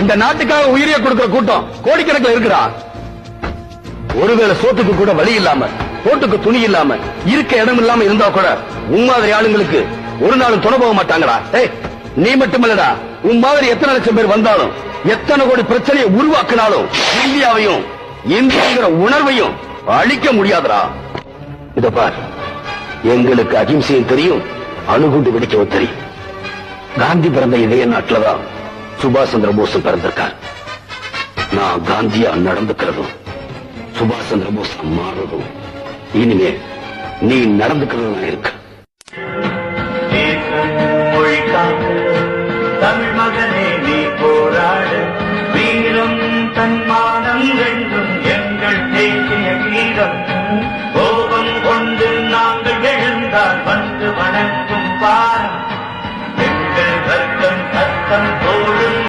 இந்த நாட்டுக்காக உயிரிய கொடுக்கிற கூட்டம் கோடிக்கணக்கில் இருக்குடா. ஒருவேளை சோத்துக்கு கூட வழி இல்லாம, போட்டுக்கு துணி இல்லாம, இருக்க இடம் இல்லாம இருந்தா கூட உன் மாதிரி ஆளுங்களுக்கு ஒரு நாளும் துணை போக மாட்டாங்கடா. நீ மட்டுமல்லடா, உன் மாதிரி எத்தனை லட்சம் பேர் வந்தாலும், எத்தனை கோடி பிரச்சனையை உருவாக்கினாலும் இந்தியாவையும் இந்தியாங்கிற உணர்வையும் அழிக்க முடியாதுடா. இத பார், எங்களுக்கு அகிம்சையும் தெரியும், அணுகுண்டு வெடிக்கவும் தெரியும். காந்தி பிறந்த இதே நாட்டில்தான் சுபாஷ் சந்திர போஸ் பிறந்திருக்கார். நான் காந்தியா நடந்துக்கிறதும், சுபாஷ் சந்திர போஸ் மாறுறதும் இனிமே நீ நடந்துக்கிறதும் இருக்கு.